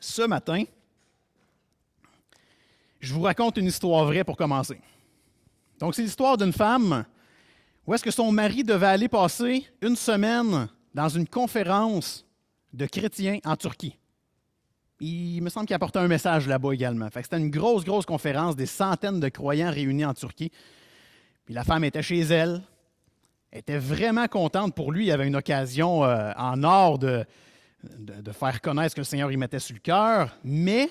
Ce matin, je vous raconte une histoire vraie pour commencer. Donc, c'est l'histoire d'une femme où est-ce que son mari devait aller passer une semaine dans une conférence de chrétiens en Turquie. Il me semble qu'il apportait un message là-bas également. Fait que c'était une grosse conférence, des centaines de croyants réunis en Turquie. Puis la femme était chez elle, était vraiment contente pour lui. Il y avait une occasion en or de faire connaître ce que le Seigneur y mettait sur le cœur. Mais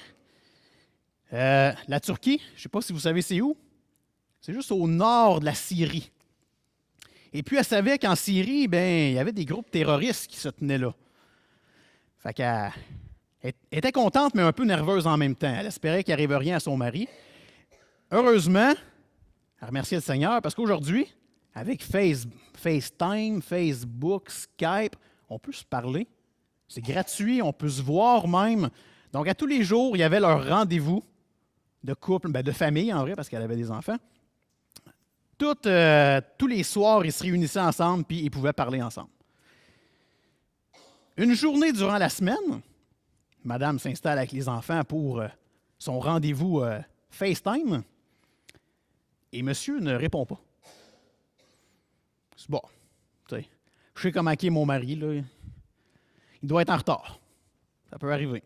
la Turquie, je ne sais pas si vous savez c'est où, c'est juste au nord de la Syrie. Et puis elle savait qu'en Syrie, il y avait des groupes terroristes qui se tenaient là. Fait qu'elle était contente, mais un peu nerveuse en même temps. Elle espérait qu'il n'arrive rien à son mari. Heureusement, elle remerciait le Seigneur parce qu'aujourd'hui, avec FaceTime, Facebook, Skype, on peut se parler. C'est gratuit, on peut se voir même. Donc, à tous les jours, il y avait leur rendez-vous de couple, de famille en vrai, parce qu'elle avait des enfants. Tous les soirs, ils se réunissaient ensemble puis ils pouvaient parler ensemble. Une journée durant la semaine, madame s'installe avec les enfants pour son rendez-vous FaceTime et monsieur ne répond pas. C'est bon, tu sais, je sais comment est mon mari, là. Il doit être en retard. Ça peut arriver.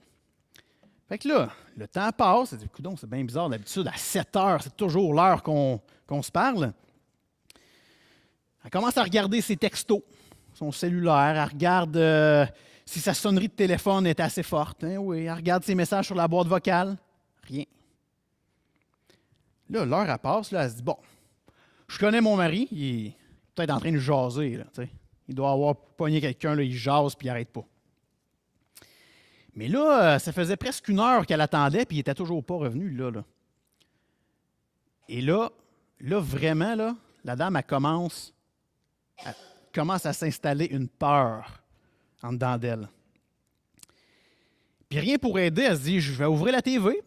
Fait que là, le temps passe. Elle dit, coudonc, c'est bien bizarre. D'habitude, à 7 heures, c'est toujours l'heure qu'on se parle. Elle commence à regarder ses textos, son cellulaire. Elle regarde si sa sonnerie de téléphone est assez forte. Hein, oui, elle regarde ses messages sur la boîte vocale. Rien. Là, l'heure, elle passe. Là, elle se dit, bon, je connais mon mari. Il est peut-être en train de jaser. Là, il doit avoir pogné quelqu'un, là, il jase puis il n'arrête pas. Mais là, ça faisait presque une heure qu'elle attendait, puis il n'était toujours pas revenu, là. Et là, vraiment, là, la dame, elle commence à s'installer une peur en dedans d'elle. Puis rien pour aider, elle se dit, je vais ouvrir la TV.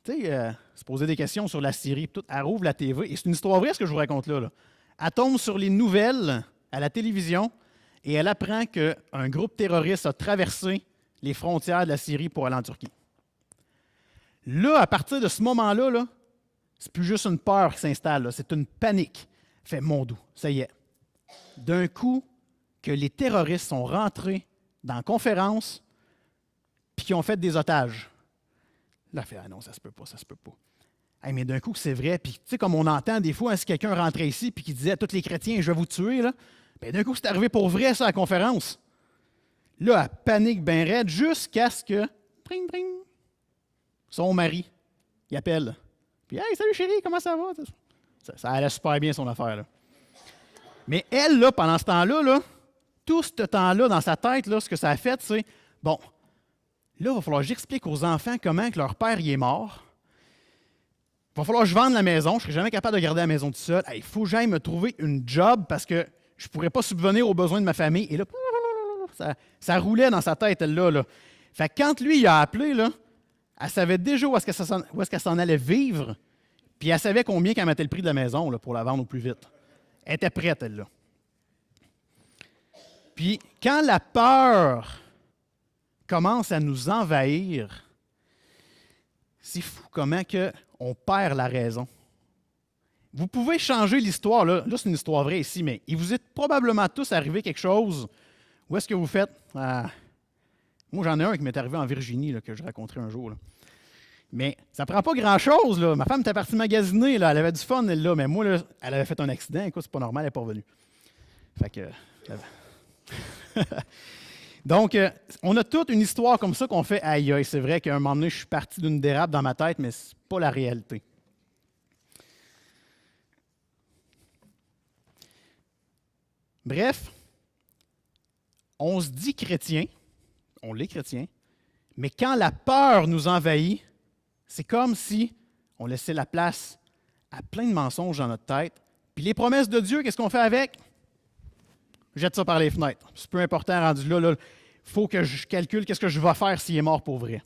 Tu sais, se poser des questions sur la Syrie, tout. Elle rouvre la TV. Et c'est une histoire vraie, ce que je vous raconte là. Elle tombe sur les nouvelles à la télévision et elle apprend qu'un groupe terroriste a traversé les frontières de la Syrie pour aller en Turquie. Là, à partir de ce moment-là, là, c'est plus juste une peur qui s'installe, là, c'est une panique. Fait, mon doux, ça y est. D'un coup, que les terroristes sont rentrés dans la conférence puis qu'ils ont fait des otages. Là, elle fait, ah non, ça se peut pas. Hey, mais d'un coup, c'est vrai, puis tu sais, comme on entend des fois, hein, si quelqu'un rentrait ici puis qui disait à tous les chrétiens, je vais vous tuer, là, bien, d'un coup, c'est arrivé pour vrai, ça, à la conférence. Là, elle panique bien raide jusqu'à ce que, pring, pring, son mari, il appelle. Puis, hey, salut chérie, comment ça va? Ça allait super bien son affaire, là. Mais elle, là, pendant ce temps-là, là, tout ce temps-là, dans sa tête, là, ce que ça a fait, c'est, bon, là, il va falloir que j'explique aux enfants comment que leur père y est mort. Il va falloir que je vende la maison. Je ne serai jamais capable de garder la maison tout seul. Il faut que j'aille me trouver une job parce que je ne pourrais pas subvenir aux besoins de ma famille. Et là, ça roulait dans sa tête, elle-là. Là. Fait que quand lui, il a appelé, là, elle savait déjà où est-ce qu'elle s'en allait vivre, puis elle savait combien qu'elle mettait le prix de la maison là, pour la vendre au plus vite. Elle était prête, elle-là. Puis, quand la peur commence à nous envahir, c'est fou comment on perd la raison. Vous pouvez changer l'histoire. Là, c'est une histoire vraie ici, mais il vous est probablement tous arrivé quelque chose. Où est-ce que vous faites? Moi, j'en ai un qui m'est arrivé en Virginie, là, que je raconterai un jour. Là. Mais ça ne prend pas grand-chose. Là. Ma femme était partie magasiner. Là. Elle avait du fun, elle, là. Mais moi, là, elle avait fait un accident. Écoute, c'est pas normal, elle n'est pas revenue. Fait que... Donc, on a toute une histoire comme ça qu'on fait aïe aïe. C'est vrai qu'à un moment donné, je suis parti d'une dérape dans ma tête, mais ce n'est pas la réalité. Bref, on se dit chrétien, on l'est chrétien, mais quand la peur nous envahit, c'est comme si on laissait la place à plein de mensonges dans notre tête. Puis les promesses de Dieu, qu'est-ce qu'on fait avec? Jette ça par les fenêtres. C'est peu important rendu là. Il faut que je calcule qu'est-ce que je vais faire s'il est mort pour vrai.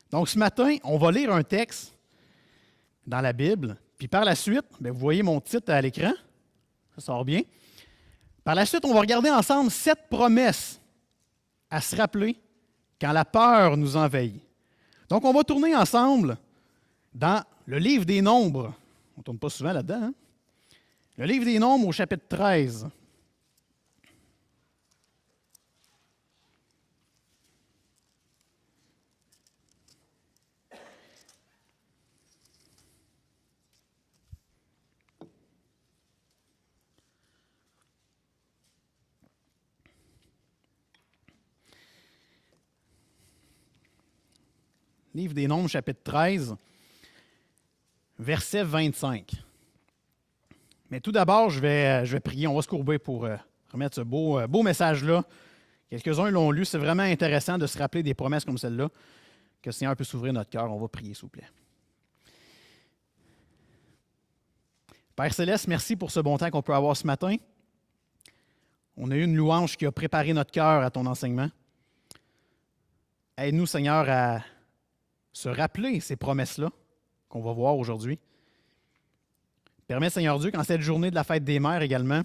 Donc ce matin, on va lire un texte dans la Bible. Puis par la suite, vous voyez mon titre à l'écran. Ça sort bien. Par la suite, on va regarder ensemble 7 promesses à se rappeler quand la peur nous envahit. Donc, on va tourner ensemble dans le livre des Nombres. On ne tourne pas souvent là-dedans, hein? Le livre des Nombres au chapitre 13. Livre des Nombres, chapitre 13, verset 25. Mais tout d'abord, je vais prier. On va se courber pour remettre ce beau message-là. Quelques-uns l'ont lu. C'est vraiment intéressant de se rappeler des promesses comme celle-là. Que le Seigneur puisse ouvrir notre cœur. On va prier, s'il vous plaît. Père Céleste, merci pour ce bon temps qu'on peut avoir ce matin. On a eu une louange qui a préparé notre cœur à ton enseignement. Aide-nous, Seigneur, à se rappeler ces promesses-là qu'on va voir aujourd'hui. Permets, Seigneur Dieu, qu'en cette journée de la fête des mères également,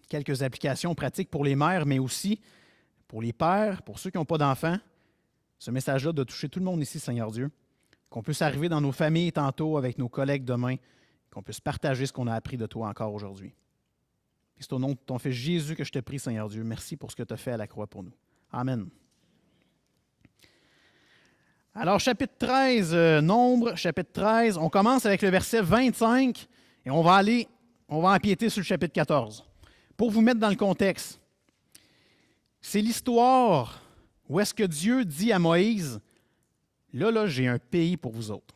quelques applications pratiques pour les mères, mais aussi pour les pères, pour ceux qui n'ont pas d'enfants. Ce message-là doit toucher tout le monde ici, Seigneur Dieu. Qu'on puisse arriver dans nos familles tantôt, avec nos collègues demain, qu'on puisse partager ce qu'on a appris de toi encore aujourd'hui. C'est au nom de ton Fils Jésus que je te prie, Seigneur Dieu. Merci pour ce que tu as fait à la croix pour nous. Amen. Alors, chapitre 13, Nombre, chapitre 13, on commence avec le verset 25 et on va empiéter sur le chapitre 14. Pour vous mettre dans le contexte, c'est l'histoire où est-ce que Dieu dit à Moïse, là, j'ai un pays pour vous autres.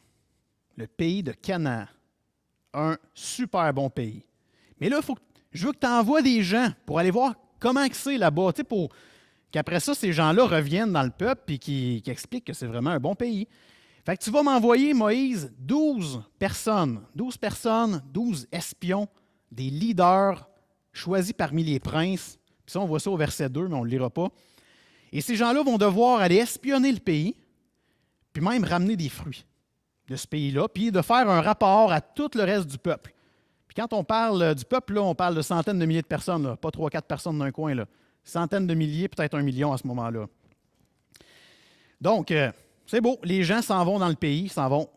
Le pays de Canaan. Un super bon pays. Mais là, je veux que tu envoies des gens pour aller voir comment c'est là-bas, tu sais, pour qu'après ça, ces gens-là reviennent dans le peuple et qui expliquent que c'est vraiment un bon pays. Fait que tu vas m'envoyer, Moïse, 12 personnes, 12 espions, des leaders choisis parmi les princes. Puis ça, on voit ça au verset 2, mais on ne le lira pas. Et ces gens-là vont devoir aller espionner le pays, puis même ramener des fruits de ce pays-là, puis de faire un rapport à tout le reste du peuple. Puis quand on parle du peuple, là, on parle de centaines de milliers de personnes, là, pas 3-4 personnes d'un coin, là. Centaines de milliers, peut-être 1 million à ce moment-là. Donc, c'est beau. Les gens s'en vont dans le pays, s'en vont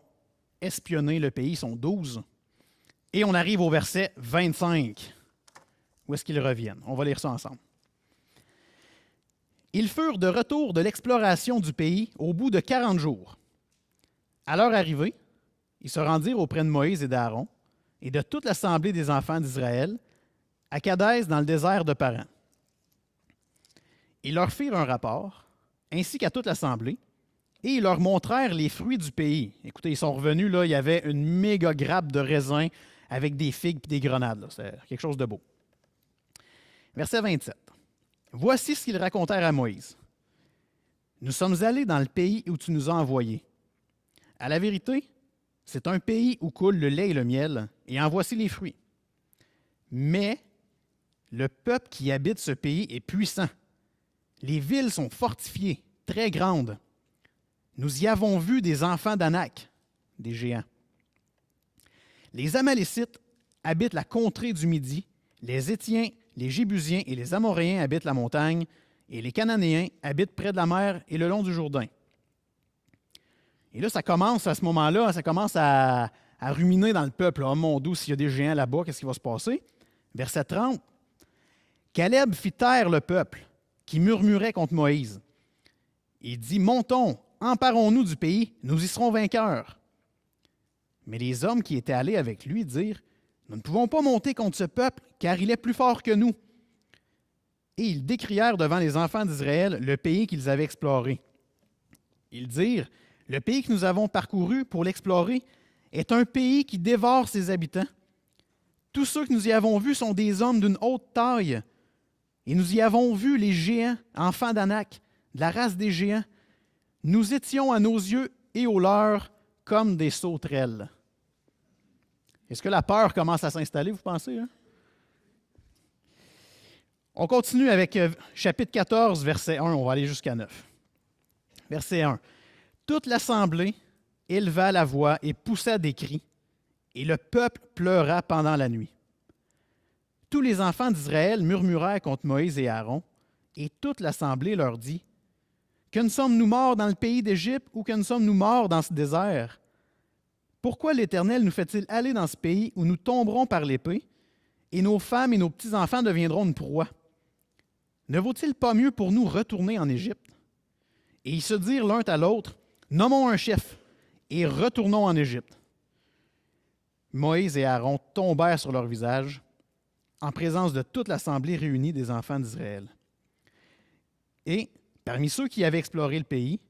espionner le pays. Ils sont 12. Et on arrive au verset 25. Où est-ce qu'ils reviennent? On va lire ça ensemble. Ils furent de retour de l'exploration du pays au bout de 40 jours. À leur arrivée, ils se rendirent auprès de Moïse et d'Aaron et de toute l'assemblée des enfants d'Israël à Kadès dans le désert de Paran. Ils leur firent un rapport, ainsi qu'à toute l'assemblée, et ils leur montrèrent les fruits du pays. Écoutez, ils sont revenus, là, il y avait une méga grappe de raisins avec des figues et des grenades. C'est quelque chose de beau. Verset 27. Voici ce qu'ils racontèrent à Moïse. Nous sommes allés dans le pays où tu nous as envoyés. À la vérité, c'est un pays où coule le lait et le miel, et en voici les fruits. Mais le peuple qui habite ce pays est puissant. Les villes sont fortifiées, très grandes. Nous y avons vu des enfants d'Anak, des géants. Les Amalécites habitent la contrée du Midi, les Étiens, les Jébusiens et les Amoréens habitent la montagne, et les Cananéens habitent près de la mer et le long du Jourdain. Et là, ça commence à ce moment-là, ça commence à ruminer dans le peuple. Oh mon Dieu, s'il y a des géants là-bas, qu'est-ce qui va se passer? Verset 30. Caleb fit taire le peuple qui murmurait contre Moïse. Il dit, montons, emparons-nous du pays, nous y serons vainqueurs. Mais les hommes qui étaient allés avec lui dirent, nous ne pouvons pas monter contre ce peuple, car il est plus fort que nous. Et ils décrièrent devant les enfants d'Israël le pays qu'ils avaient exploré. Ils dirent, le pays que nous avons parcouru pour l'explorer est un pays qui dévore ses habitants. Tous ceux que nous y avons vus sont des hommes d'une haute taille. Et nous y avons vu les géants, enfants d'Anak, de la race des géants. Nous étions à nos yeux et aux leurs comme des sauterelles. Est-ce que la peur commence à s'installer, vous pensez? Hein? On continue avec chapitre 14, verset 1. On va aller jusqu'à 9. Verset 1. Toute l'assemblée éleva la voix et poussa des cris, et le peuple pleura pendant la nuit. Tous les enfants d'Israël murmurèrent contre Moïse et Aaron, et toute l'assemblée leur dit, Que ne sommes-nous morts dans le pays d'Égypte ou que ne sommes-nous morts dans ce désert? Pourquoi l'Éternel nous fait-il aller dans ce pays où nous tomberons par l'épée et nos femmes et nos petits-enfants deviendront une proie? Ne vaut-il pas mieux pour nous retourner en Égypte? Et ils se dirent l'un à l'autre, nommons un chef et retournons en Égypte. Moïse et Aaron tombèrent sur leur visage en présence de toute l'assemblée réunie des enfants d'Israël. Et parmi ceux qui avaient exploré le pays,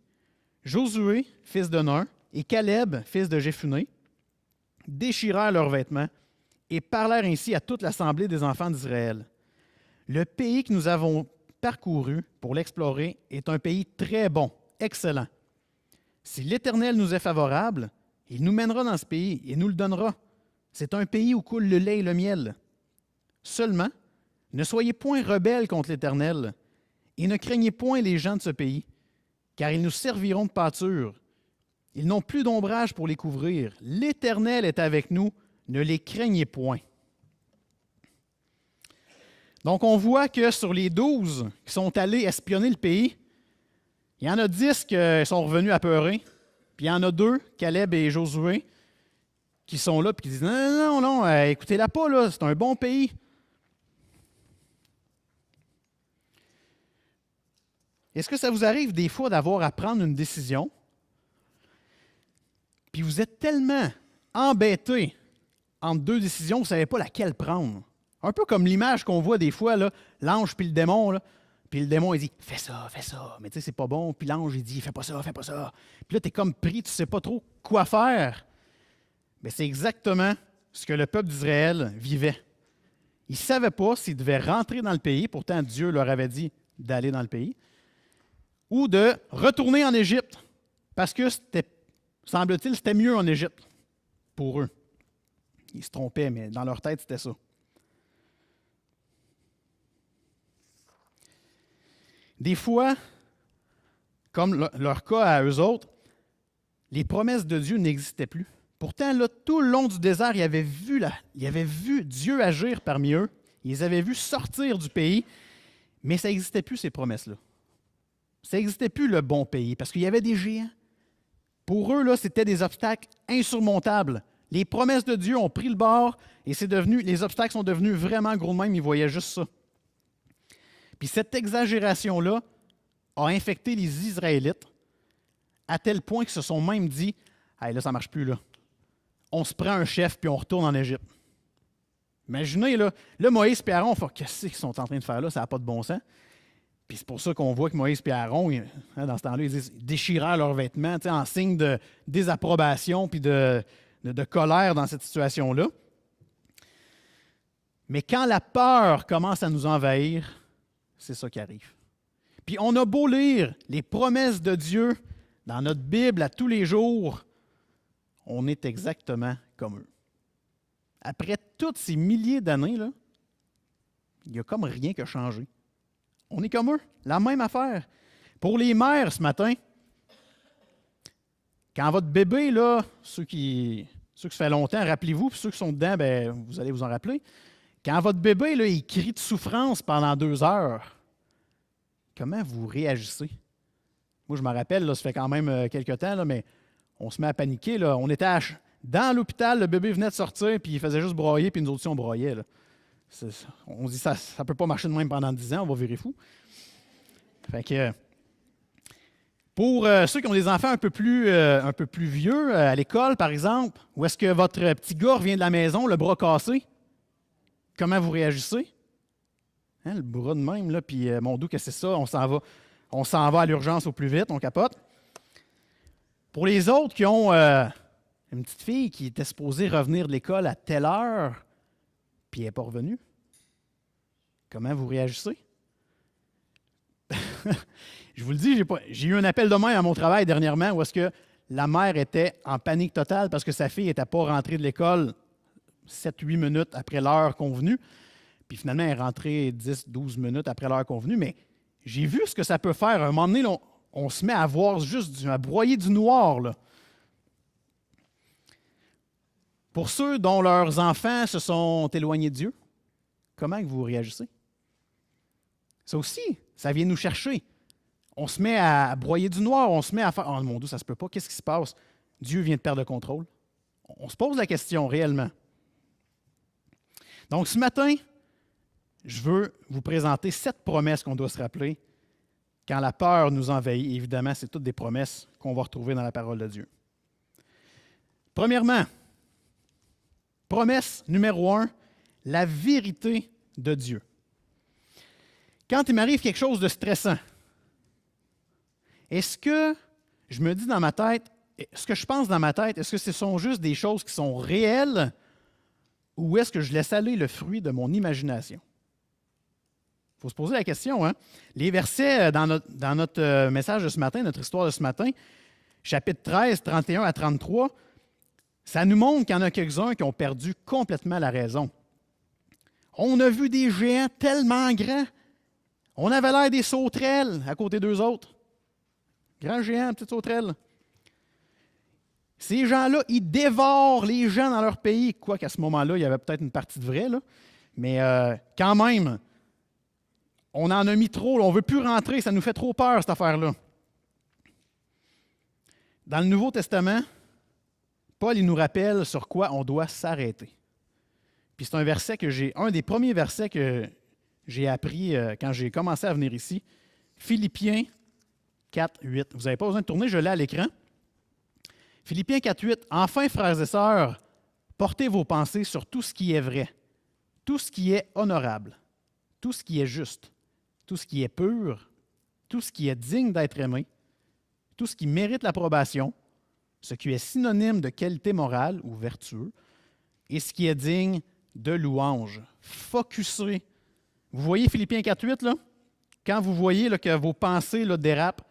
Josué, fils de Nun, et Caleb, fils de Jephunnée, déchirèrent leurs vêtements et parlèrent ainsi à toute l'assemblée des enfants d'Israël. Le pays que nous avons parcouru pour l'explorer est un pays très bon, excellent. Si l'Éternel nous est favorable, il nous mènera dans ce pays et nous le donnera. C'est un pays où coule le lait et le miel. Seulement, ne soyez point rebelles contre l'Éternel et ne craignez point les gens de ce pays, car ils nous serviront de pâture. Ils n'ont plus d'ombrage pour les couvrir. L'Éternel est avec nous, ne les craignez point. Donc, on voit que sur les 12 qui sont allés espionner le pays, il y en a 10 qui sont revenus apeurés, puis il y en a 2, Caleb et Josué, qui sont là et qui disent « Non, écoutez-la pas, là, c'est un bon pays. » Est-ce que ça vous arrive des fois d'avoir à prendre une décision, puis vous êtes tellement embêté entre deux décisions, vous ne savez pas laquelle prendre? Un peu comme l'image qu'on voit des fois, là, l'ange puis le démon. Là, puis le démon, il dit « Fais ça, mais tu sais, c'est pas bon. » Puis l'ange, il dit « Fais pas ça. » Puis là, tu es comme pris, tu ne sais pas trop quoi faire. Mais c'est exactement ce que le peuple d'Israël vivait. Ils ne savaient pas s'ils devaient rentrer dans le pays, pourtant Dieu leur avait dit d'aller dans le pays, ou de retourner en Égypte, parce que semble-t-il, c'était mieux en Égypte pour eux. Ils se trompaient, mais dans leur tête, c'était ça. Des fois, comme leur cas à eux autres, les promesses de Dieu n'existaient plus. Pourtant, là, tout le long du désert, ils avaient vu Dieu agir parmi eux. Ils les avaient vus sortir du pays, mais ça n'existait plus, ces promesses-là. Ça n'existait plus, le bon pays, parce qu'il y avait des géants. Pour eux, là, c'était des obstacles insurmontables. Les promesses de Dieu ont pris le bord et les obstacles sont devenus vraiment gros de même. Ils voyaient juste ça. Puis cette exagération-là a infecté les Israélites à tel point qu'ils se sont même dit « Hey, là, ça ne marche plus, là. On se prend un chef puis on retourne en Égypte. » Imaginez, là Moïse et Aaron, qu'est-ce qu'ils sont en train de faire là? Ça n'a pas de bon sens. Puis c'est pour ça qu'on voit que Moïse et Aaron, dans ce temps-là, ils déchirèrent leurs vêtements en signe de désapprobation puis de colère dans cette situation-là. Mais quand la peur commence à nous envahir, c'est ça qui arrive. Puis on a beau lire les promesses de Dieu dans notre Bible à tous les jours, on est exactement comme eux. Après tous ces milliers d'années, là, il n'y a comme rien qui a changé. On est comme eux, la même affaire. Pour les mères ce matin, quand votre bébé, là, ceux qui ça fait longtemps, rappelez-vous, puis ceux qui sont dedans, bien, vous allez vous en rappeler, quand votre bébé, là, il crie de souffrance pendant 2 heures, comment vous réagissez? Moi, je me rappelle, là, ça fait quand même quelques temps, là, mais on se met à paniquer. Là. On était dans l'hôpital, le bébé venait de sortir, puis il faisait juste broyer, puis nous autres aussi, on broyait. Là. On se dit, ça ne peut pas marcher de même pendant 10 ans, on va virer fou. Fait que, pour ceux qui ont des enfants un peu plus vieux, à l'école, par exemple, où est-ce que votre petit gars revient de la maison, le bras cassé, comment vous réagissez? Hein, le bras de même, là, puis mon doux, que c'est ça, on s'en va à l'urgence au plus vite, on capote. Pour les autres qui ont une petite fille qui était supposée revenir de l'école à telle heure, puis elle n'est pas revenue, comment vous réagissez? Je vous le dis, j'ai eu un appel de main à mon travail dernièrement où est-ce que la mère était en panique totale parce que sa fille n'était pas rentrée de l'école 7-8 minutes après l'heure convenue. Puis finalement, elle est rentrée 10-12 minutes après l'heure convenue. Mais j'ai vu ce que ça peut faire. À un moment donné, là, on se met à voir à broyer du noir. Là. Pour ceux dont leurs enfants se sont éloignés de Dieu, comment vous réagissez? Ça aussi, ça vient nous chercher. On se met à broyer du noir, on se met à faire « Oh mon Dieu, ça se peut pas, qu'est-ce qui se passe? Dieu vient de perdre le contrôle. » On se pose la question réellement. Donc ce matin, je veux vous présenter 7 promesses qu'on doit se rappeler quand la peur nous envahit. Évidemment, c'est toutes des promesses qu'on va retrouver dans la parole de Dieu. Premièrement, promesse numéro 1, la vérité de Dieu. Quand il m'arrive quelque chose de stressant, est-ce que je me dis dans ma tête, ce que je pense dans ma tête, est-ce que ce sont juste des choses qui sont réelles ou est-ce que je laisse aller le fruit de mon imagination? Il faut se poser la question. Hein? Les versets dans notre message de ce matin, notre histoire de ce matin, chapitre 13, 31 à 33, ça nous montre qu'il y en a quelques-uns qui ont perdu complètement la raison. On a vu des géants tellement grands. On avait l'air des sauterelles à côté d'eux autres. Grands géants, petites sauterelles. Ces gens-là, ils dévorent les gens dans leur pays. Quoiqu'à ce moment-là, il y avait peut-être une partie de vrai, là. Mais quand même, on en a mis trop. Là. On ne veut plus rentrer. Ça nous fait trop peur, cette affaire-là. Dans le Nouveau Testament, Paul il nous rappelle sur quoi on doit s'arrêter. Puis c'est un des premiers versets que j'ai appris quand j'ai commencé à venir ici. Philippiens 4, 8. Vous n'avez pas besoin de tourner, je l'ai à l'écran. Philippiens 4, 8. Enfin, frères et sœurs, portez vos pensées sur tout ce qui est vrai, tout ce qui est honorable, tout ce qui est juste, tout ce qui est pur, tout ce qui est digne d'être aimé, tout ce qui mérite l'approbation, ce qui est synonyme de qualité morale ou vertueux, et ce qui est digne de louange. Focussez. Vous voyez Philippiens 4.8, là? Quand vous voyez là, que vos pensées là, dérapent,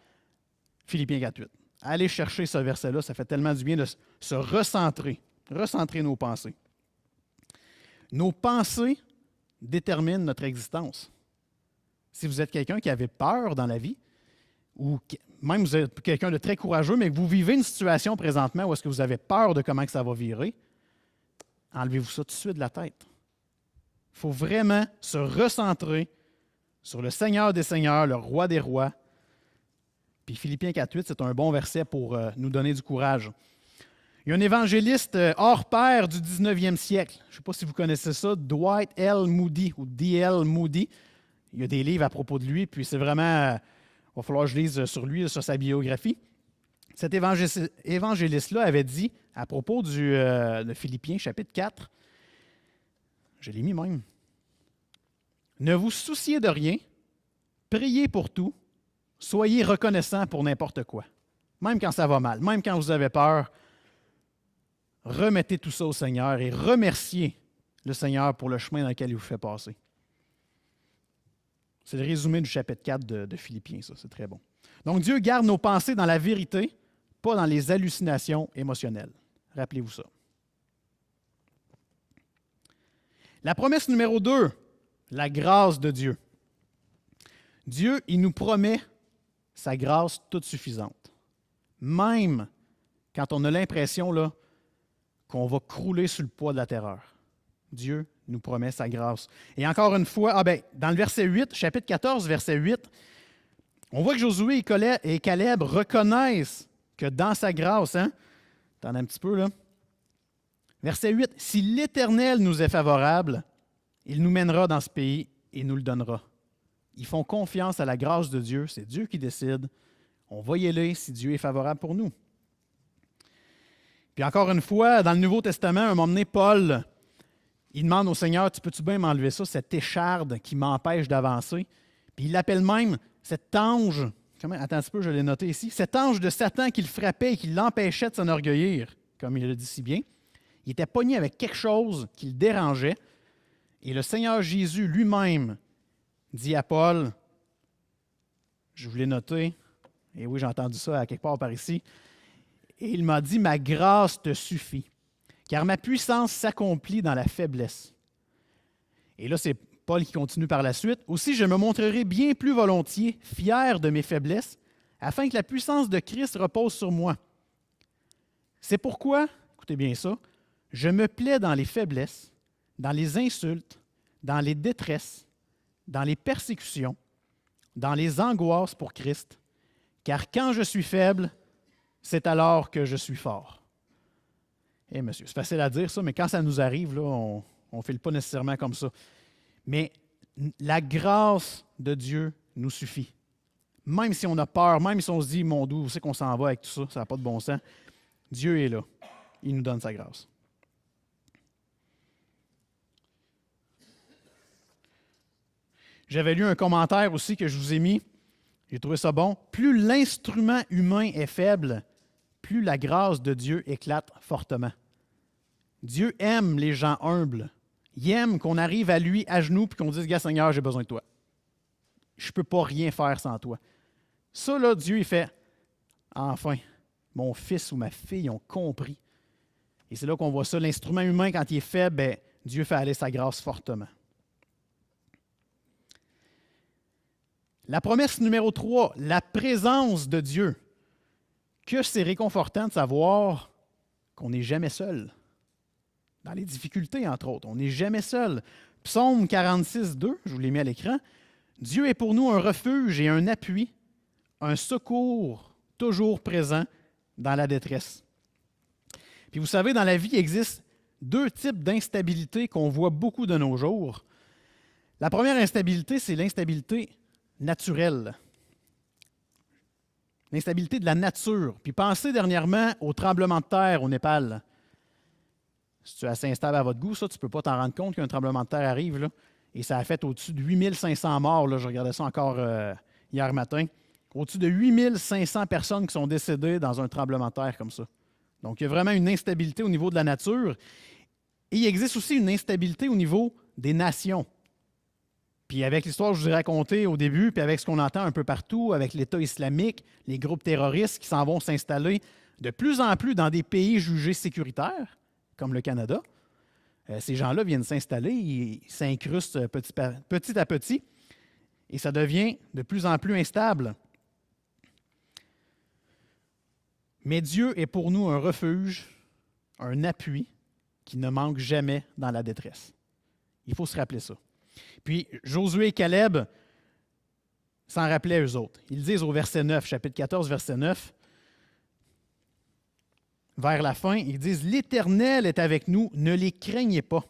Philippiens 4.8. Allez chercher ce verset-là, ça fait tellement du bien de se recentrer nos pensées. Nos pensées déterminent notre existence. Si vous êtes quelqu'un qui avait peur dans la vie, ou même vous êtes quelqu'un de très courageux, mais que vous vivez une situation présentement où est-ce que vous avez peur de comment que ça va virer, enlevez-vous ça tout de suite de la tête. Il faut vraiment se recentrer sur le Seigneur des Seigneurs, le Roi des Rois. Puis Philippiens 4.8, c'est un bon verset pour nous donner du courage. Il y a un évangéliste hors pair du 19e siècle. Je ne sais pas si vous connaissez ça, Dwight L. Moody ou D.L. Moody. Il y a des livres à propos de lui, puis c'est vraiment... il va falloir que je lise sur lui, sur sa biographie. Cet évangéliste-là avait dit, à propos de Philippiens, chapitre 4, je l'ai mis même, « Ne vous souciez de rien, priez pour tout, soyez reconnaissants pour n'importe quoi. Même quand ça va mal, même quand vous avez peur, remettez tout ça au Seigneur et remerciez le Seigneur pour le chemin dans lequel il vous fait passer. » C'est le résumé du chapitre 4 de Philippiens, ça, c'est très bon. Donc, Dieu garde nos pensées dans la vérité, pas dans les hallucinations émotionnelles. Rappelez-vous ça. La promesse numéro 2, la grâce de Dieu. Dieu, il nous promet sa grâce toute suffisante. Même quand on a l'impression là, qu'on va crouler sous le poids de la terreur. Dieu nous promet sa grâce. Et encore une fois, dans le verset 8, chapitre 14, verset 8, on voit que Josué et Caleb reconnaissent que dans sa grâce, t'en as un petit peu là, verset 8, « Si l'Éternel nous est favorable, il nous mènera dans ce pays et nous le donnera. » Ils font confiance à la grâce de Dieu, c'est Dieu qui décide. On va y aller si Dieu est favorable pour nous. Puis encore une fois, dans le Nouveau Testament, à un moment donné, Paul, il demande au Seigneur, « Tu peux-tu bien m'enlever ça, cette écharde qui m'empêche d'avancer? » Puis il l'appelle même cet ange, attends un petit peu, je l'ai noté ici, cet ange de Satan qui le frappait et qui l'empêchait de s'enorgueillir, comme il le dit si bien. Il était pogné avec quelque chose qui le dérangeait. Et le Seigneur Jésus lui-même dit à Paul, je vous l'ai noté, et oui, j'ai entendu ça à quelque part par ici, et il m'a dit, « Ma grâce te suffit, car ma puissance s'accomplit dans la faiblesse. » Et là, c'est Paul qui continue par la suite. « Aussi, je me montrerai bien plus volontiers fier de mes faiblesses, afin que la puissance de Christ repose sur moi. C'est pourquoi, écoutez bien ça, je me plais dans les faiblesses, dans les insultes, dans les détresses, dans les persécutions, dans les angoisses pour Christ, Car quand je suis faible, c'est alors que je suis fort. Eh monsieur, c'est facile à dire ça, mais quand ça nous arrive, là, on ne fait pas nécessairement comme ça. Mais la grâce de Dieu nous suffit. Même si on a peur, même si on se dit, mon Dieu, où c'est qu'on s'en va avec tout ça, ça n'a pas de bon sens, Dieu est là. Il nous donne sa grâce. J'avais lu un commentaire aussi que je vous ai mis. J'ai trouvé ça bon. Plus l'instrument humain est faible, plus la grâce de Dieu éclate fortement. Dieu aime les gens humbles. Il aime qu'on arrive à lui à genoux et qu'on dise, gars Seigneur, j'ai besoin de toi. Je ne peux pas rien faire sans toi. Ça, là, Dieu, il fait, enfin, mon fils ou ma fille ont compris. Et c'est là qu'on voit ça. L'instrument humain, quand il est faible, bien, Dieu fait aller sa grâce fortement. La promesse numéro 3, la présence de Dieu. Que c'est réconfortant de savoir qu'on n'est jamais seul. Dans les difficultés, entre autres, on n'est jamais seul. Psaume 46, 2, je vous l'ai mis à l'écran. Dieu est pour nous un refuge et un appui, un secours toujours présent dans la détresse. Puis vous savez, dans la vie, il existe deux types d'instabilité qu'on voit beaucoup de nos jours. La première instabilité, c'est l'instabilité naturelle. L'instabilité de la nature. Puis pensez dernièrement au tremblement de terre au Népal. Si tu es assez instable à votre goût, ça, tu ne peux pas t'en rendre compte qu'un tremblement de terre arrive. Là, et ça a fait au-dessus de 8500 morts. Là, je regardais ça encore hier matin. Au-dessus de 8500 personnes qui sont décédées dans un tremblement de terre comme ça. Donc, il y a vraiment une instabilité au niveau de la nature. Et il existe aussi une instabilité au niveau des nations. Puis avec l'histoire que je vous ai racontée au début, puis avec ce qu'on entend un peu partout, avec l'État islamique, les groupes terroristes qui s'en vont s'installer de plus en plus dans des pays jugés sécuritaires, comme le Canada. Ces gens-là viennent s'installer, ils s'incrustent petit à petit, et ça devient de plus en plus instable. Mais Dieu est pour nous un refuge, un appui qui ne manque jamais dans la détresse. Il faut se rappeler ça. Puis Josué et Caleb s'en rappelaient eux autres. Ils disent au verset 9, chapitre 14, verset 9, vers la fin, ils disent « L'Éternel est avec nous, ne les craignez pas. »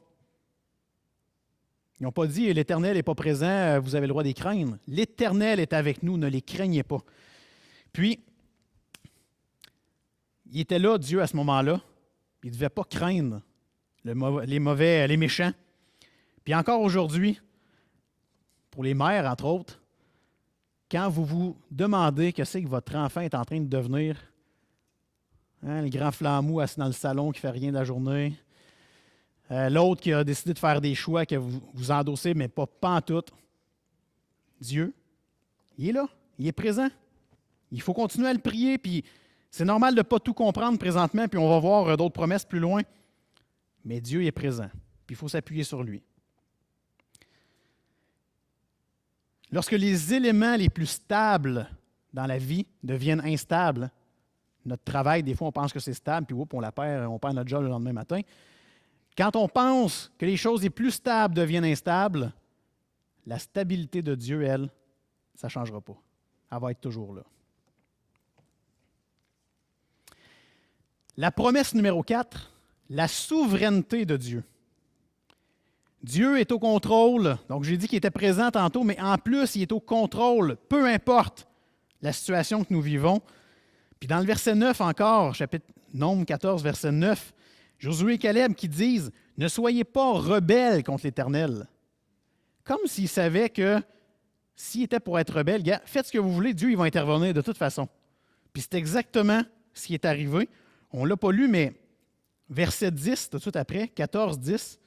Ils n'ont pas dit « L'Éternel n'est pas présent, vous avez le droit de les craindre. » L'Éternel est avec nous, ne les craignez pas. Puis, il était là, Dieu, à ce moment-là. Il ne devait pas craindre les mauvais, les méchants. Puis encore aujourd'hui, pour les mères, entre autres, quand vous vous demandez que c'est que votre enfant est en train de devenir, le grand flamou assis dans le salon qui ne fait rien de la journée, l'autre qui a décidé de faire des choix que vous endossez, mais pas en tout, Dieu, il est là, il est présent. Il faut continuer à le prier, puis c'est normal de ne pas tout comprendre présentement, puis on va voir d'autres promesses plus loin, mais Dieu est présent, puis il faut s'appuyer sur lui. Lorsque les éléments les plus stables dans la vie deviennent instables, notre travail, des fois, on pense que c'est stable, puis on perd notre job le lendemain matin. Quand on pense que les choses les plus stables deviennent instables, la stabilité de Dieu, elle, ça ne changera pas. Elle va être toujours là. La promesse numéro 4, la souveraineté de Dieu. Dieu est au contrôle. Donc, j'ai dit qu'il était présent tantôt, mais en plus, il est au contrôle, peu importe la situation que nous vivons. Puis dans le verset 9 encore, chapitre Nombre 14, verset 9, Josué et Caleb qui disent « Ne soyez pas rebelles contre l'Éternel. » Comme s'ils savaient que s'ils étaient pour être rebelles, gars, faites ce que vous voulez, Dieu il va intervenir de toute façon. Puis c'est exactement ce qui est arrivé. On ne l'a pas lu, mais verset 10, tout de suite après, 14, 10,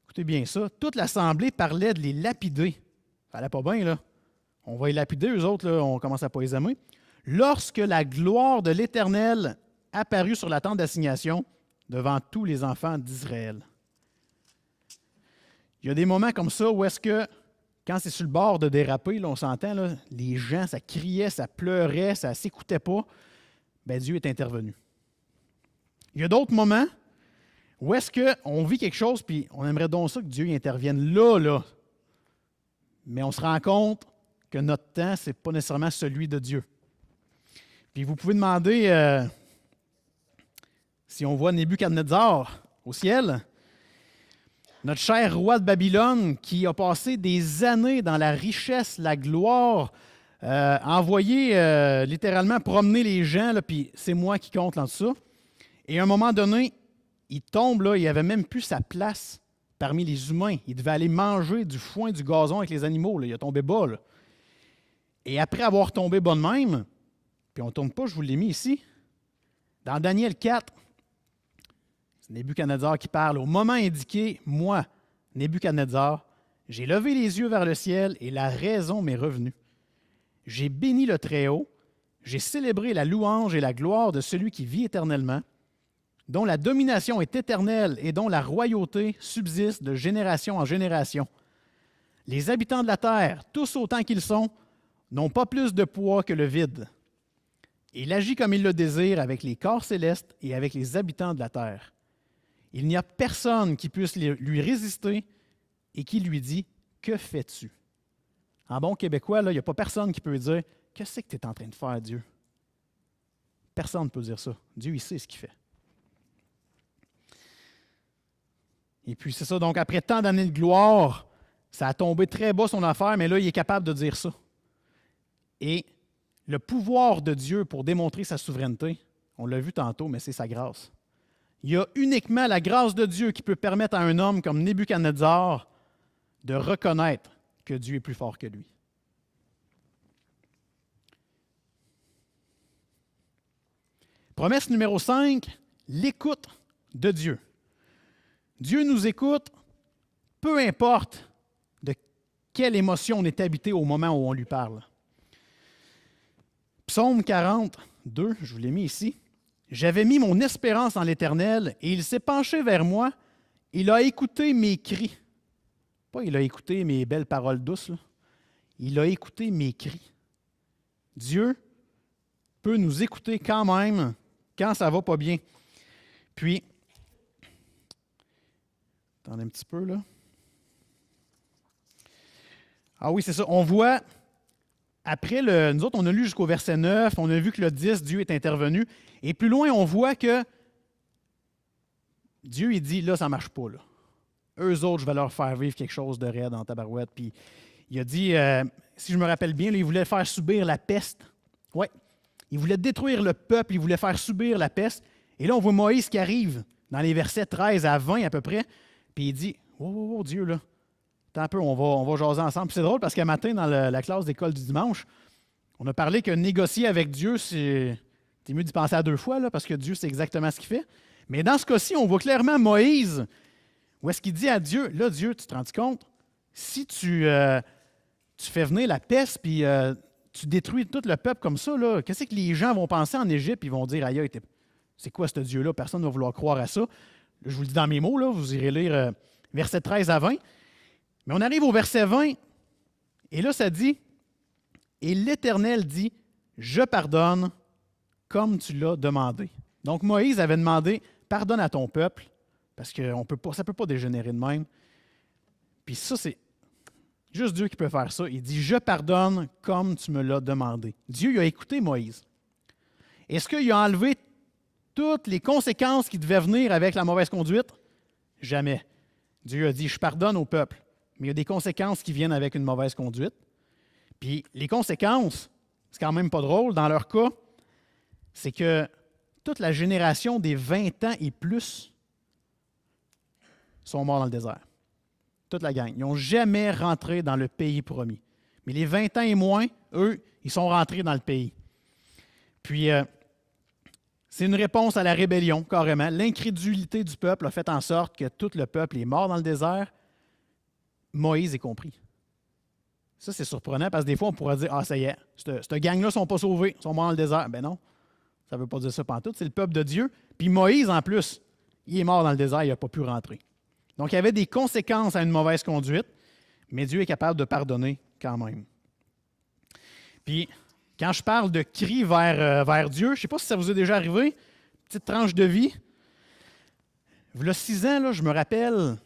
écoutez bien ça, toute l'assemblée parlait de les lapider. Ça n'allait pas bien, là. On va les lapider, eux autres, là, on commence à pas les aimer. Lorsque la gloire de l'Éternel apparut sur la tente d'assignation devant tous les enfants d'Israël. Il y a des moments comme ça où est-ce que, quand c'est sur le bord de déraper, là, on s'entend, là, les gens, ça criait, ça pleurait, ça ne s'écoutait pas, bien, Dieu est intervenu. Il y a d'autres moments où est-ce qu'on vit quelque chose, puis on aimerait donc ça que Dieu intervienne là. Mais on se rend compte que notre temps, ce n'est pas nécessairement celui de Dieu. Puis vous pouvez demander si on voit Nebuchadnezzar au ciel, notre cher roi de Babylone qui a passé des années dans la richesse, la gloire, envoyé littéralement promener les gens, là, puis c'est moi qui compte dans tout ça. Et à un moment donné, il tombe, là, il n'avait même plus sa place parmi les humains. Il devait aller manger du foin, du gazon avec les animaux. Là. Il a tombé bas. Là. Et après avoir tombé bas de même, puis on ne tourne pas, je vous l'ai mis ici, dans Daniel 4, c'est Nebuchadnezzar qui parle. Au moment indiqué, moi, Nebuchadnezzar, j'ai levé les yeux vers le ciel et la raison m'est revenue. J'ai béni le Très-Haut, j'ai célébré la louange et la gloire de celui qui vit éternellement, dont la domination est éternelle et dont la royauté subsiste de génération en génération. Les habitants de la terre, tous autant qu'ils sont, n'ont pas plus de poids que le vide. Il agit comme il le désire avec les corps célestes et avec les habitants de la terre. Il n'y a personne qui puisse lui résister et qui lui dit « Que fais-tu » En bon québécois, là, il n'y a pas personne qui peut dire « Qu'est-ce que tu es en train de faire, Dieu ?» Personne ne peut dire ça. Dieu, il sait ce qu'il fait. Et puis c'est ça, donc après tant d'années de gloire, ça a tombé très bas son affaire, mais là, il est capable de dire ça. Et le pouvoir de Dieu pour démontrer sa souveraineté, on l'a vu tantôt, mais c'est sa grâce. Il y a uniquement la grâce de Dieu qui peut permettre à un homme comme Nebuchadnezzar de reconnaître que Dieu est plus fort que lui. Promesse numéro 5, l'écoute de Dieu. Dieu nous écoute, peu importe de quelle émotion on est habité au moment où on lui parle. Psaume 42, je vous l'ai mis ici. « J'avais mis mon espérance en l'Éternel, et il s'est penché vers moi, il a écouté mes cris. » Pas il a écouté mes belles paroles douces, là. Il a écouté mes cris. Dieu peut nous écouter quand même quand ça ne va pas bien. Puis, attendez un petit peu, là. Ah oui, c'est ça. On voit, après, nous autres, on a lu jusqu'au verset 9, on a vu que le 10, Dieu est intervenu. Et plus loin, on voit que Dieu, il dit, là, ça ne marche pas, là. Eux autres, je vais leur faire vivre quelque chose de raide en tabarouette. Puis, il a dit, si je me rappelle bien, là, il voulait faire subir la peste. Oui, il voulait détruire le peuple, il voulait faire subir la peste. Et là, on voit Moïse qui arrive dans les versets 13 à 20 à peu près. Puis il dit, oh, Dieu, là, attends un peu, on va jaser ensemble. Puis c'est drôle parce qu'un matin, dans la classe d'école du dimanche, on a parlé que négocier avec Dieu, c'est mieux d'y penser à deux fois, là, parce que Dieu, c'est exactement ce qu'il fait. Mais dans ce cas-ci, on voit clairement Moïse, où est-ce qu'il dit à Dieu, là, Dieu, tu te rends compte, si tu fais venir la peste, puis tu détruis tout le peuple comme ça, là, qu'est-ce que les gens vont penser en Égypte? Ils vont dire, aïe, c'est quoi ce Dieu-là? Personne ne va vouloir croire à ça. Là, je vous le dis dans mes mots, là, vous irez lire verset 13 à 20. Mais on arrive au verset 20, et là, ça dit, « Et l'Éternel dit, je pardonne comme tu l'as demandé. » Donc, Moïse avait demandé, « Pardonne à ton peuple, parce que ça ne peut pas dégénérer de même. » Puis ça, c'est juste Dieu qui peut faire ça. Il dit, « Je pardonne comme tu me l'as demandé. » Dieu il a écouté Moïse. Est-ce qu'il a enlevé toutes les conséquences qui devaient venir avec la mauvaise conduite? Jamais. Dieu a dit, « Je pardonne au peuple. » Mais il y a des conséquences qui viennent avec une mauvaise conduite. Puis les conséquences, c'est quand même pas drôle, dans leur cas, c'est que toute la génération des 20 ans et plus sont morts dans le désert. Toute la gang. Ils n'ont jamais rentré dans le pays promis. Mais les 20 ans et moins, eux, ils sont rentrés dans le pays. Puis, c'est une réponse à la rébellion, carrément. L'incrédulité du peuple a fait en sorte que tout le peuple est mort dans le désert. Moïse est compris. Ça, c'est surprenant parce que des fois, on pourrait dire « Ah, ça y est, cette gang-là ne sont pas sauvés, ils sont morts dans le désert. » Ben non, ça ne veut pas dire ça pantoute, c'est le peuple de Dieu. Puis Moïse, en plus, il est mort dans le désert, il n'a pas pu rentrer. Donc, il y avait des conséquences à une mauvaise conduite, mais Dieu est capable de pardonner quand même. Puis, quand je parle de cri vers Dieu, je ne sais pas si ça vous est déjà arrivé, petite tranche de vie. Il y a 6 ans, là, je me rappelle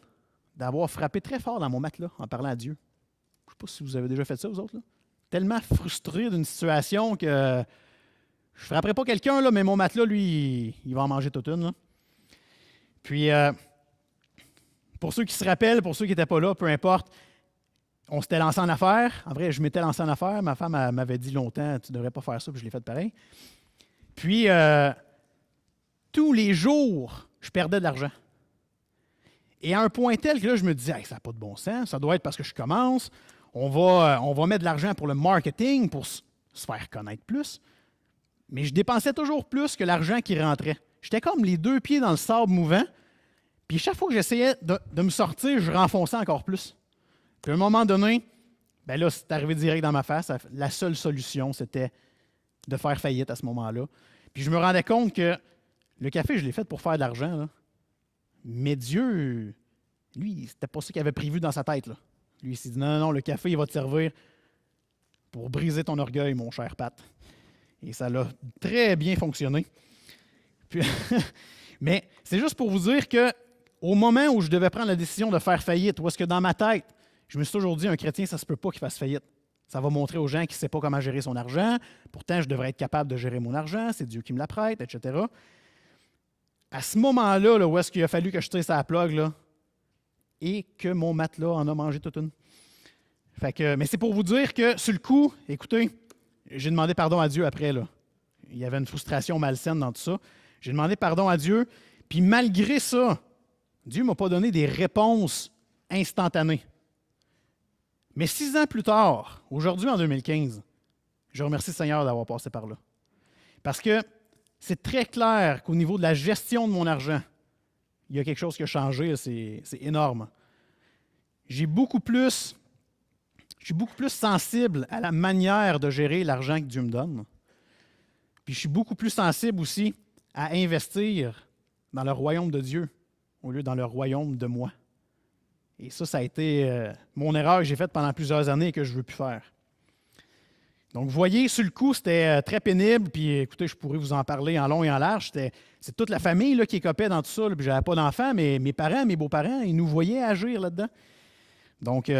d'avoir frappé très fort dans mon matelas en parlant à Dieu. Je ne sais pas si vous avez déjà fait ça, vous autres. Là. Tellement frustré d'une situation que je Je ne frapperai pas quelqu'un, là, mais mon matelas, lui, il va en manger toute une. Là. Puis, pour ceux qui se rappellent, pour ceux qui n'étaient pas là, peu importe, on s'était lancé en affaires. En vrai, je m'étais lancé en affaires. Ma femme m'avait dit longtemps, tu ne devrais pas faire ça, puis je l'ai fait pareil. Puis, tous les jours, je perdais de l'argent. Et à un point tel que là, je me disais, hey, ça n'a pas de bon sens, ça doit être parce que je commence. On va mettre de l'argent pour le marketing, pour se faire connaître plus. Mais je dépensais toujours plus que l'argent qui rentrait. J'étais comme les deux pieds dans le sable mouvant. Puis chaque fois que j'essayais de me sortir, je renfonçais encore plus. Puis à un moment donné, ben là, c'est arrivé direct dans ma face. La seule solution, c'était de faire faillite à ce moment-là. Puis je me rendais compte que le café, je l'ai fait pour faire de l'argent. Là. Mais Dieu, lui, c'était pas ça qu'il avait prévu dans sa tête. Là. Lui, il s'est dit, non, non, non, le café, il va te servir pour briser ton orgueil, mon cher Pat. Et ça l'a très bien fonctionné. Puis, mais c'est juste pour vous dire qu'au moment où je devais prendre la décision de faire faillite, où est-ce que dans ma tête, je me suis toujours dit, un chrétien, ça ne se peut pas qu'il fasse faillite. Ça va montrer aux gens qu'il ne sait pas comment gérer son argent. Pourtant, je devrais être capable de gérer mon argent. C'est Dieu qui me l'apprête, etc. À ce moment-là, là, où est-ce qu'il a fallu que je tire sa plug, là, et que mon matelas en a mangé toute une. Fait que, mais c'est pour vous dire que, sur le coup, écoutez, j'ai demandé pardon à Dieu après. Là. Il y avait une frustration malsaine dans tout ça. J'ai demandé pardon à Dieu. Puis malgré ça, Dieu ne m'a pas donné des réponses instantanées. Mais 6 ans plus tard, aujourd'hui en 2015, je remercie le Seigneur d'avoir passé par là. Parce que c'est très clair qu'au niveau de la gestion de mon argent, il y a quelque chose qui a changé, c'est énorme. Je suis beaucoup plus sensible à la manière de gérer l'argent que Dieu me donne. Puis je suis beaucoup plus sensible aussi à investir dans le royaume de Dieu au lieu dans le royaume de moi. Et ça a été mon erreur que j'ai faite pendant plusieurs années et que je ne veux plus faire. Donc, vous voyez, sur le coup, c'était très pénible. Puis, écoutez, je pourrais vous en parler en long et en large. C'est toute la famille là, qui écopait dans tout ça. Là, puis, je n'avais pas d'enfants, mais mes parents, mes beaux-parents, ils nous voyaient agir là-dedans. Donc,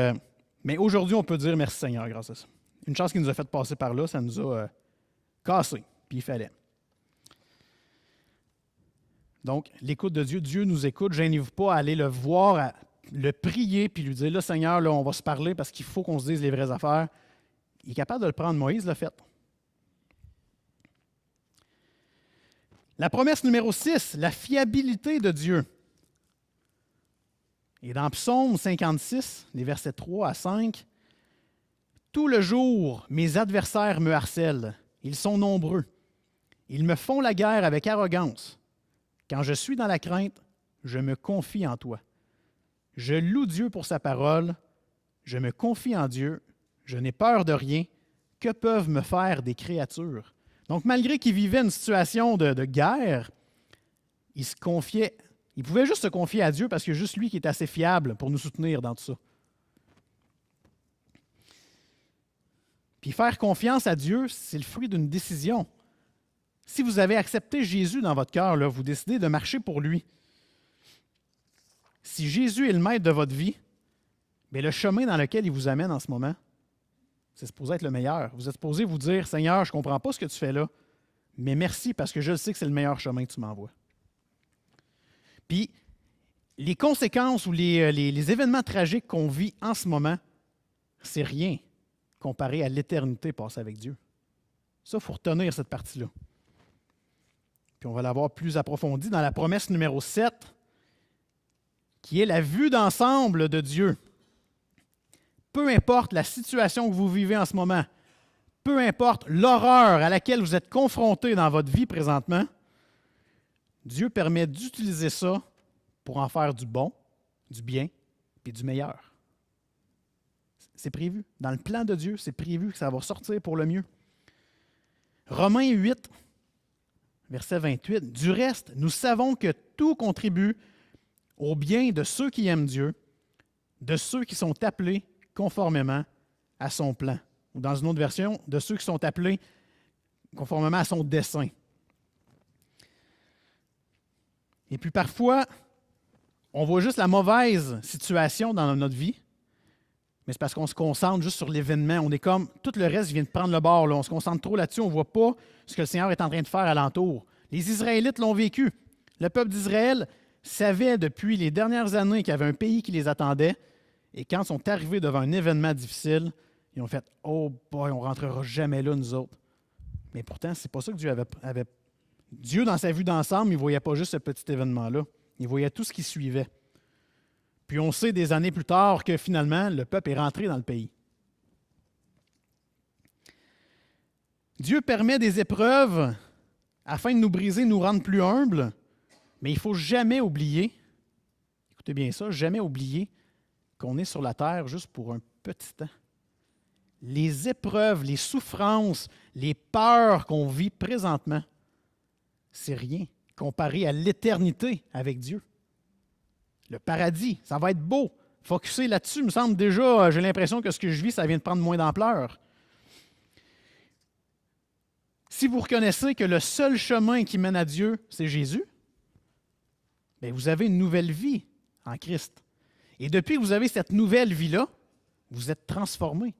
mais aujourd'hui, on peut dire merci Seigneur grâce à ça. Une chance qu'il nous a fait passer par là, ça nous a cassés. Puis, il fallait. Donc, l'écoute de Dieu, Dieu nous écoute. Gênez-vous pas à aller le voir, à le prier, puis lui dire, là, Seigneur, là, on va se parler parce qu'il faut qu'on se dise les vraies affaires. Il est capable de le prendre. Moïse l'a fait. La promesse numéro 6, la fiabilité de Dieu. Et dans Psaume 56, les versets 3 à 5, « Tout le jour, mes adversaires me harcèlent. Ils sont nombreux. Ils me font la guerre avec arrogance. Quand je suis dans la crainte, je me confie en toi. Je loue Dieu pour sa parole. Je me confie en Dieu. Je n'ai peur de rien. Que peuvent me faire des créatures? » Donc, malgré qu'il vivait une situation de guerre, il se confiait. Il pouvait juste se confier à Dieu parce que juste lui qui est assez fiable pour nous soutenir dans tout ça. Puis faire confiance à Dieu, c'est le fruit d'une décision. Si vous avez accepté Jésus dans votre cœur, là, vous décidez de marcher pour lui. Si Jésus est le maître de votre vie, bien, le chemin dans lequel il vous amène en ce moment, c'est supposé être le meilleur. Vous êtes supposé vous dire, Seigneur, je ne comprends pas ce que tu fais là, mais merci parce que je sais que c'est le meilleur chemin que tu m'envoies. Puis, les conséquences ou les événements tragiques qu'on vit en ce moment, c'est rien comparé à l'éternité passée avec Dieu. Ça, il faut retenir cette partie-là. Puis on va l'avoir plus approfondie dans la promesse numéro 7, qui est la vue d'ensemble de Dieu. Peu importe la situation que vous vivez en ce moment, peu importe l'horreur à laquelle vous êtes confronté dans votre vie présentement, Dieu permet d'utiliser ça pour en faire du bon, du bien et du meilleur. C'est prévu. Dans le plan de Dieu, c'est prévu que ça va sortir pour le mieux. Romains 8, verset 28. « Du reste, nous savons que tout contribue au bien de ceux qui aiment Dieu, de ceux qui sont appelés conformément à son plan. » Ou dans une autre version, de ceux qui sont appelés conformément à son dessein. Et puis parfois, on voit juste la mauvaise situation dans notre vie, mais c'est parce qu'on se concentre juste sur l'événement. On est comme, tout le reste vient de prendre le bord. Là. On se concentre trop là-dessus. On ne voit pas ce que le Seigneur est en train de faire alentour. Les Israélites l'ont vécu. Le peuple d'Israël savait depuis les dernières années qu'il y avait un pays qui les attendait. Et quand ils sont arrivés devant un événement difficile, ils ont fait « Oh boy, on ne rentrera jamais là, nous autres. » Mais pourtant, c'est pas ça que Dieu avait. Dieu, dans sa vue d'ensemble, il ne voyait pas juste ce petit événement-là. Il voyait tout ce qui suivait. Puis on sait des années plus tard que finalement, le peuple est rentré dans le pays. Dieu permet des épreuves afin de nous briser, de nous rendre plus humbles, mais il ne faut jamais oublier, écoutez bien ça, jamais oublier qu'on est sur la terre juste pour un petit temps. Les épreuves, les souffrances, les peurs qu'on vit présentement, c'est rien comparé à l'éternité avec Dieu. Le paradis, ça va être beau. Focusser là-dessus, il me semble déjà, j'ai l'impression que ce que je vis, ça vient de prendre moins d'ampleur. Si vous reconnaissez que le seul chemin qui mène à Dieu, c'est Jésus, bien, vous avez une nouvelle vie en Christ. Et depuis que vous avez cette nouvelle vie-là, vous êtes transformé.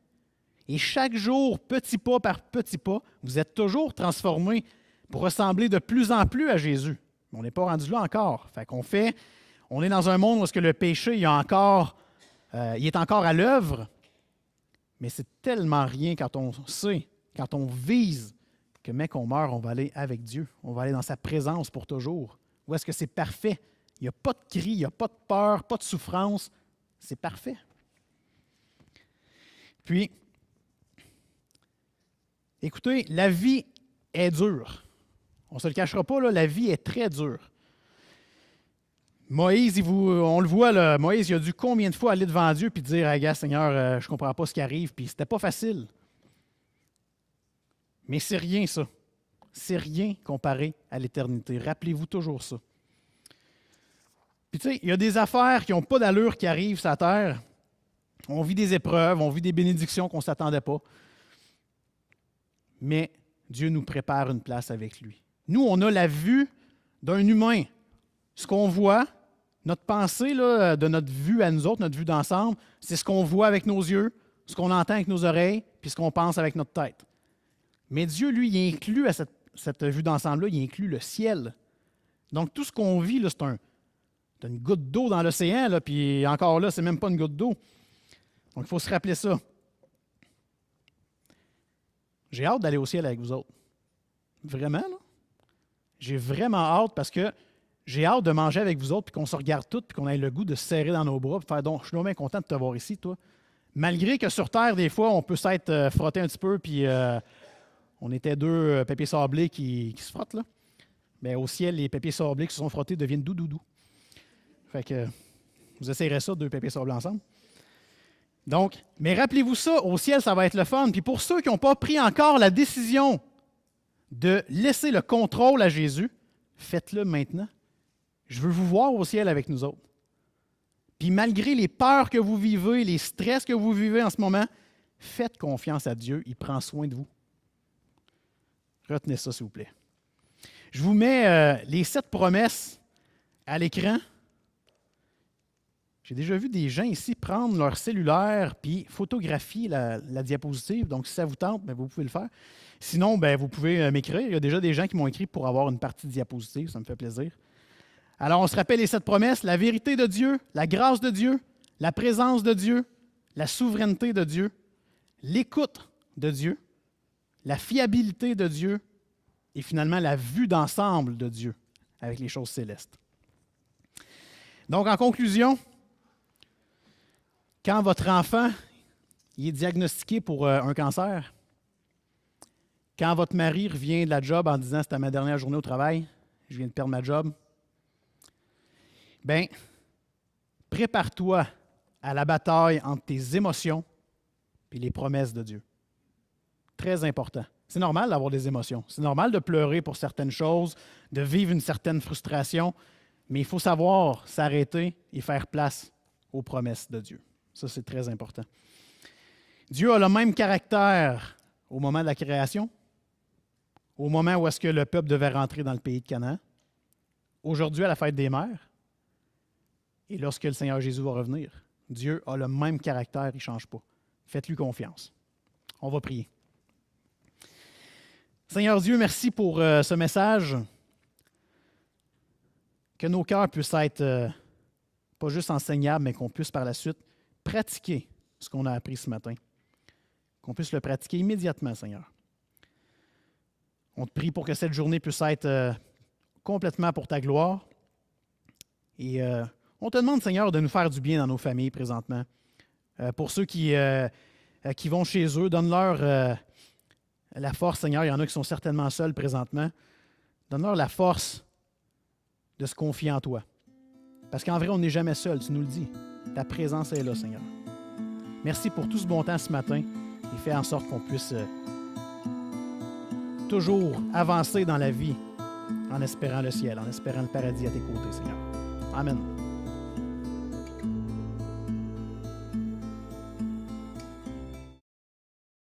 Et chaque jour, petit pas par petit pas, vous êtes toujours transformé pour ressembler de plus en plus à Jésus. Mais on n'est pas rendu là encore. On est dans un monde où est-ce que le péché il est encore à l'œuvre, mais c'est tellement rien quand on sait, quand on vise que, mec, on meurt, on va aller avec Dieu. On va aller dans sa présence pour toujours. Où est-ce que c'est parfait? Il n'y a pas de cri, il n'y a pas de peur, pas de souffrance. C'est parfait. Puis, écoutez, la vie est dure. On ne se le cachera pas, là, la vie est très dure. Moïse, on le voit, là, Moïse, il a dû combien de fois aller devant Dieu et dire « Gars, Seigneur, je ne comprends pas ce qui arrive. » Puis c'était pas facile. Mais c'est rien, ça. C'est rien comparé à l'éternité. Rappelez-vous toujours ça. Puis tu sais, il y a des affaires qui n'ont pas d'allure qui arrivent sur la terre. On vit des épreuves, on vit des bénédictions qu'on ne s'attendait pas. Mais Dieu nous prépare une place avec lui. Nous, on a la vue d'un humain. Ce qu'on voit, notre pensée là, de notre vue à nous autres, notre vue d'ensemble, c'est ce qu'on voit avec nos yeux, ce qu'on entend avec nos oreilles, puis ce qu'on pense avec notre tête. Mais Dieu, lui, il inclut à cette vue d'ensemble-là, il inclut le ciel. Donc, tout ce qu'on vit, là, c'est une goutte d'eau dans l'océan, là, puis encore là, c'est même pas une goutte d'eau. Donc, il faut se rappeler ça. J'ai hâte d'aller au ciel avec vous autres. Vraiment, là. J'ai vraiment hâte parce que j'ai hâte de manger avec vous autres, puis qu'on se regarde tous, puis qu'on ait le goût de se serrer dans nos bras, puis faire donc, je suis bien content de te voir ici, toi. Malgré que sur Terre, des fois, on peut s'être frotté un petit peu, puis on était deux papiers sablés qui se frottent, là. Mais au ciel, les papiers sablés qui se sont frottés deviennent doux. Fait que vous essayerez ça, deux papiers sablés ensemble. Donc, mais rappelez-vous ça, au ciel, ça va être le fun. Puis pour ceux qui n'ont pas pris encore la décision de laisser le contrôle à Jésus, faites-le maintenant. Je veux vous voir au ciel avec nous autres. Puis malgré les peurs que vous vivez, les stress que vous vivez en ce moment, faites confiance à Dieu, il prend soin de vous. Retenez ça, s'il vous plaît. Je vous mets les 7 promesses à l'écran. J'ai déjà vu des gens ici prendre leur cellulaire puis photographier la diapositive. Donc, si ça vous tente, bien, vous pouvez le faire. Sinon, bien, vous pouvez m'écrire. Il y a déjà des gens qui m'ont écrit pour avoir une partie de diapositive. Ça me fait plaisir. Alors, on se rappelle les 7 promesses. La vérité de Dieu, la grâce de Dieu, la présence de Dieu, la souveraineté de Dieu, l'écoute de Dieu, la fiabilité de Dieu et finalement la vue d'ensemble de Dieu avec les choses célestes. Donc, en conclusion, quand votre enfant il est diagnostiqué pour un cancer, quand votre mari revient de la job en disant « C'était ma dernière journée au travail, je viens de perdre ma job », bien, prépare-toi à la bataille entre tes émotions et les promesses de Dieu. Très important. C'est normal d'avoir des émotions. C'est normal de pleurer pour certaines choses, de vivre une certaine frustration, mais il faut savoir s'arrêter et faire place aux promesses de Dieu. Ça, c'est très important. Dieu a le même caractère au moment de la création, au moment où est-ce que le peuple devait rentrer dans le pays de Canaan, aujourd'hui à la fête des mères, et lorsque le Seigneur Jésus va revenir. Dieu a le même caractère, il ne change pas. Faites-lui confiance. On va prier. Seigneur Dieu, merci pour ce message. Que nos cœurs puissent être pas juste enseignables, mais qu'on puisse par la suite pratiquer ce qu'on a appris ce matin. Qu'on puisse le pratiquer immédiatement, Seigneur. On te prie pour que cette journée puisse être complètement pour ta gloire. Et on te demande, Seigneur, de nous faire du bien dans nos familles présentement. Pour ceux qui vont chez eux, donne-leur la force, Seigneur. Il y en a qui sont certainement seuls présentement. Donne-leur la force de se confier en toi. Parce qu'en vrai, on n'est jamais seul, tu nous le dis. Ta présence est là, Seigneur. Merci pour tout ce bon temps ce matin et fais en sorte qu'on puisse toujours avancer dans la vie en espérant le ciel, en espérant le paradis à tes côtés, Seigneur. Amen.